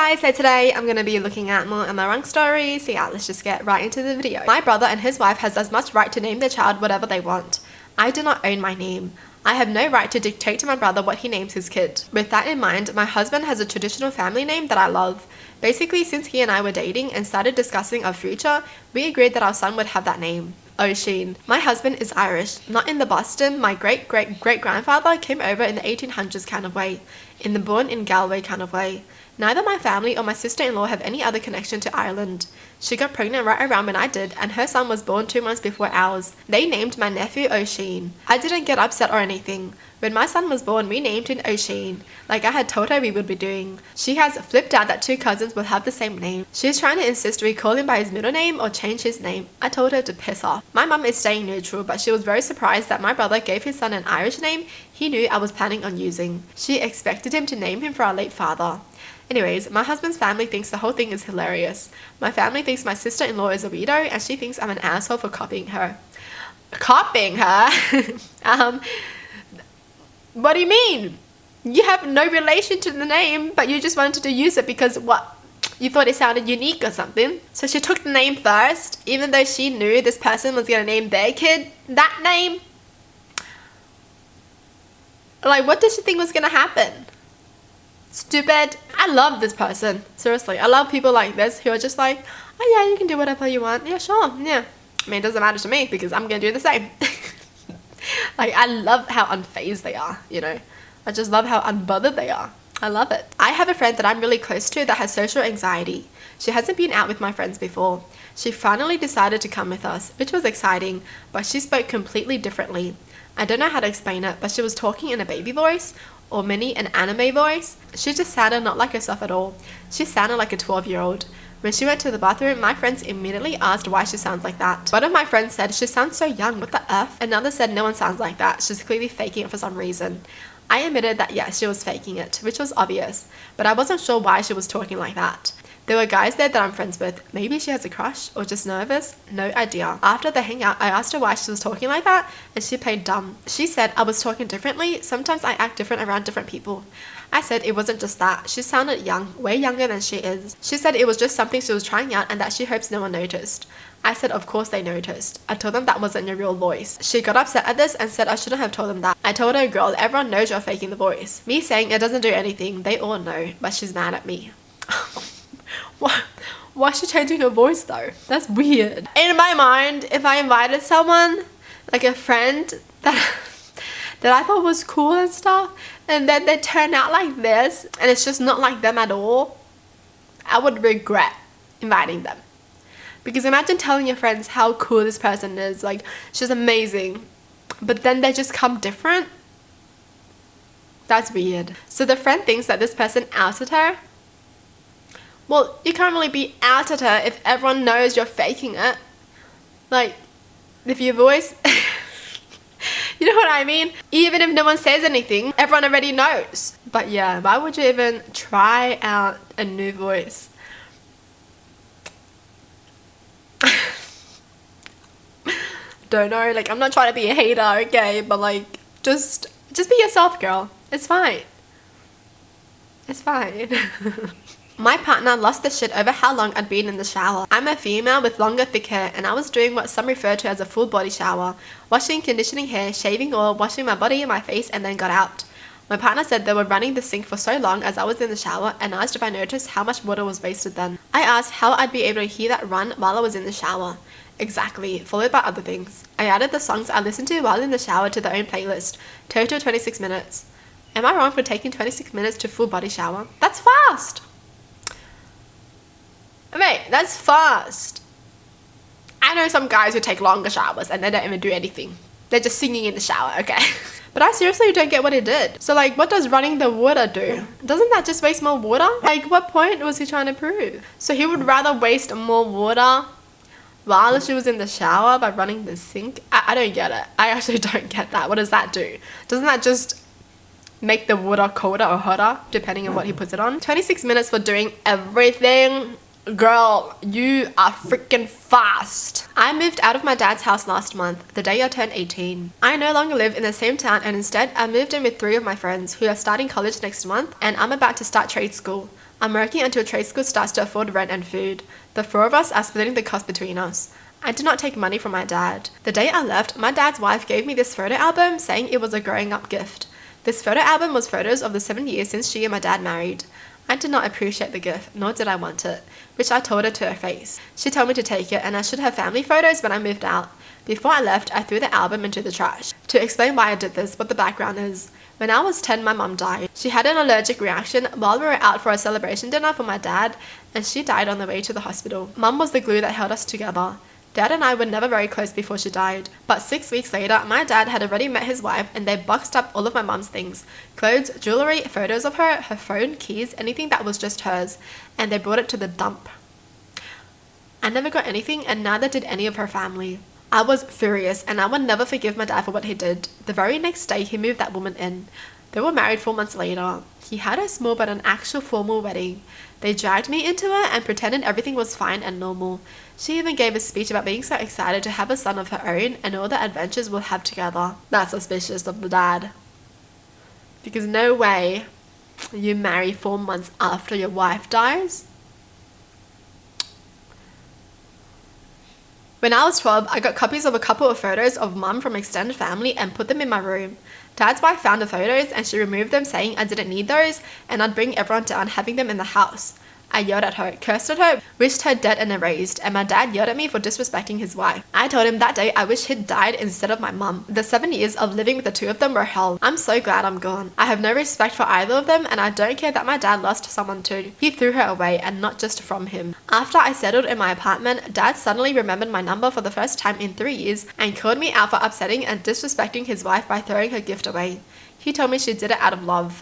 guys, so today I'm going to be looking at more Amarang stories. So yeah, let's just get right into the video. My brother and his wife has as much right to name their child whatever they want. I do not own my name. I have no right to dictate to my brother what he names his kid. With that in mind, my husband has a traditional family name that I love. Basically, since he and I were dating and started discussing our future, we agreed that our son would have that name. Oisin. My husband is Irish, not in the Boston, my great-great-great-grandfather came over in the 1800s kind of way, in the born in Galway kind of way. Neither my family or my sister-in-law have any other connection to Ireland. She got pregnant right around when I did, and her son was born 2 months before ours. They named my nephew Oisin. I didn't get upset or anything. When my son was born, we named him Oisin, like I had told her we would be doing. She has flipped out that 2 cousins will have the same name. She's trying to insist we call him by his middle name or change his name. I told her to piss off. My mum is staying neutral, but she was very surprised that my brother gave his son an Irish name he knew I was planning on using. She expected him to name him for our late father. Anyways, my husband's family thinks the whole thing is hilarious. My family thinks my sister-in-law is a weirdo and she thinks I'm an asshole for copying her. Copying her? What do you mean? You have no relation to the name, but you just wanted to use it because what? You thought it sounded unique or something. So she took the name first, even though she knew this person was going to name their kid that name. Like, what did she think was going to happen? Stupid. I love this person. Seriously, I love people like this who are just like, oh yeah, you can do whatever you want. Yeah, sure. Yeah. I mean, it doesn't matter to me because I'm going to do the same. Like, I love how unfazed they are, you know. I just love how unbothered they are. I love it. I have a friend that I'm really close to that has social anxiety. She hasn't been out with my friends before. She finally decided to come with us, which was exciting, but she spoke completely differently. I don't know how to explain it, but she was talking in a baby voice, or mini an anime voice. She just sounded not like herself at all. She sounded like a 12-year-old. When she went to the bathroom, my friends immediately asked why she sounds like that. One of my friends said, she sounds so young, what the F? Another said, no one sounds like that, she's clearly faking it for some reason. I admitted that yes, she was faking it, which was obvious, but I wasn't sure why she was talking like that. There were guys there that I'm friends with. Maybe she has a crush or just nervous? No idea. After the hangout, I asked her why she was talking like that and she played dumb. She said I was talking differently. Sometimes I act different around different people. I said it wasn't just that. She sounded young, way younger than she is. She said it was just something she was trying out and that she hopes no one noticed. I said of course they noticed. I told them that wasn't your real voice. She got upset at this and said I shouldn't have told them that. I told her, girl, everyone knows you're faking the voice. Me saying it doesn't do anything, they all know, but she's mad at me. Why is she changing her voice though? That's weird. In my mind, if I invited someone, like a friend that I thought was cool and stuff, and then they turn out like this, and it's just not like them at all, I would regret inviting them. Because imagine telling your friends how cool this person is, like, she's amazing, but then they just come different. That's weird. So the friend thinks that this person outed her. Well, you can't really be out at her if everyone knows you're faking it. Like, if your voice... You know what I mean? Even if no one says anything, everyone already knows. But yeah, why would you even try out a new voice? Don't know, like, I'm not trying to be a hater, okay? But like, just be yourself, girl. It's fine. It's fine. My partner lost the shit over how long I'd been in the shower. I'm a female with longer thick hair and I was doing what some refer to as a full body shower. Washing, conditioning hair, shaving oil, washing my body and my face and then got out. My partner said they were running the sink for so long as I was in the shower and asked if I noticed how much water was wasted then. I asked how I'd be able to hear that run while I was in the shower. Exactly, followed by other things. I added the songs I listened to while in the shower to their own playlist. Total 26 minutes. Am I wrong for taking 26 minutes to full body shower? That's fast! Mate, that's fast. I know some guys who take longer showers and they don't even do anything. They're just singing in the shower, okay? But I seriously don't get what he did. So like, what does running the water do? Doesn't that just waste more water? Like, what point was he trying to prove? So he would rather waste more water while she was in the shower by running the sink? I don't get it. I actually don't get that. What does that do? Doesn't that just make the water colder or hotter depending on what he puts it on? 26 minutes for doing everything? Girl, you are freaking fast. I moved out of my dad's house last month, the day I turned 18. I no longer live in the same town and instead I moved in with 3 of my friends who are starting college next month and I'm about to start trade school. I'm working until trade school starts to afford rent and food. The four of us are splitting the cost between us. I did not take money from my dad. The day I left, my dad's wife gave me this photo album saying it was a growing up gift. This photo album was photos of the 7 years since she and my dad married. I did not appreciate the gift, nor did I want it, which I told her to her face. She told me to take it and I should have family photos when I moved out. Before I left, I threw the album into the trash. To explain why I did this, what the background is. When I was 10, my mom died. She had an allergic reaction while we were out for a celebration dinner for my dad, and she died on the way to the hospital. Mom was the glue that held us together. Dad and I were never very close before she died, but 6 weeks later, my dad had already met his wife and they boxed up all of my mom's things. Clothes, jewelry, photos of her, her phone, keys, anything that was just hers, and they brought it to the dump. I never got anything and neither did any of her family. I was furious and I would never forgive my dad for what he did. The very next day, he moved that woman in. They were married 4 months later. He had a small but an actual formal wedding. They dragged me into it and pretended everything was fine and normal. She even gave a speech about being so excited to have a son of her own and all the adventures we'll have together. That's suspicious of the dad. Because no way you marry 4 months after your wife dies. When I was 12, I got copies of a couple of photos of mum from extended family and put them in my room. Dad's wife found the photos and she removed them saying I didn't need those and I'd bring everyone down having them in the house. I yelled at her, cursed at her, wished her dead and erased, and my dad yelled at me for disrespecting his wife. I told him that day I wish he'd died instead of my mum. The 7 years of living with the two of them were hell. I'm so glad I'm gone. I have no respect for either of them and I don't care that my dad lost someone too. He threw her away and not just from him. After I settled in my apartment, Dad suddenly remembered my number for the first time in 3 years and called me out for upsetting and disrespecting his wife by throwing her gift away. He told me she did it out of love.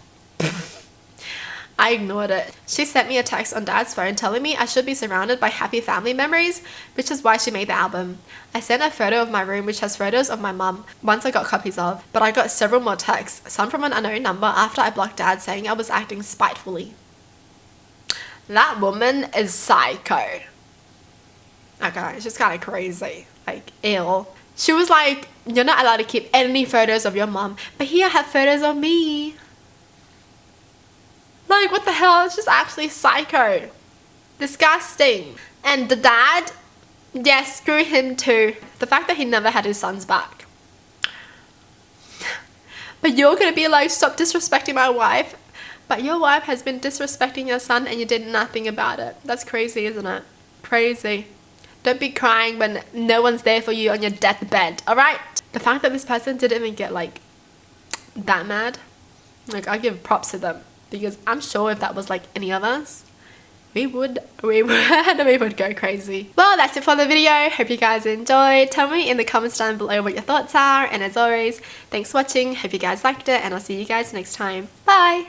I ignored it. She sent me a text on Dad's phone telling me I should be surrounded by happy family memories, which is why she made the album. I sent a photo of my room which has photos of my mum, ones I got copies of, but I got several more texts, some from an unknown number after I blocked Dad saying I was acting spitefully. That woman is psycho. Okay, it's just kind of crazy. Like, ill. She was like, you're not allowed to keep any photos of your mum, but here I have photos of me. Like, what the hell? It's just actually psycho. Disgusting. And the dad, yes, screw him too. The fact that he never had his sons back. But you're gonna be like, stop disrespecting my wife. But your wife has been disrespecting your son and you did nothing about it. That's crazy, isn't it? Crazy. Don't be crying when no one's there for you on your deathbed, alright? The fact that this person didn't even get like that mad, like, I give props to them. Because I'm sure if that was like any of us, we would go crazy. Well, that's it for the video. Hope you guys enjoyed. Tell me in the comments down below what your thoughts are. And as always, thanks for watching. Hope you guys liked it and I'll see you guys next time. Bye!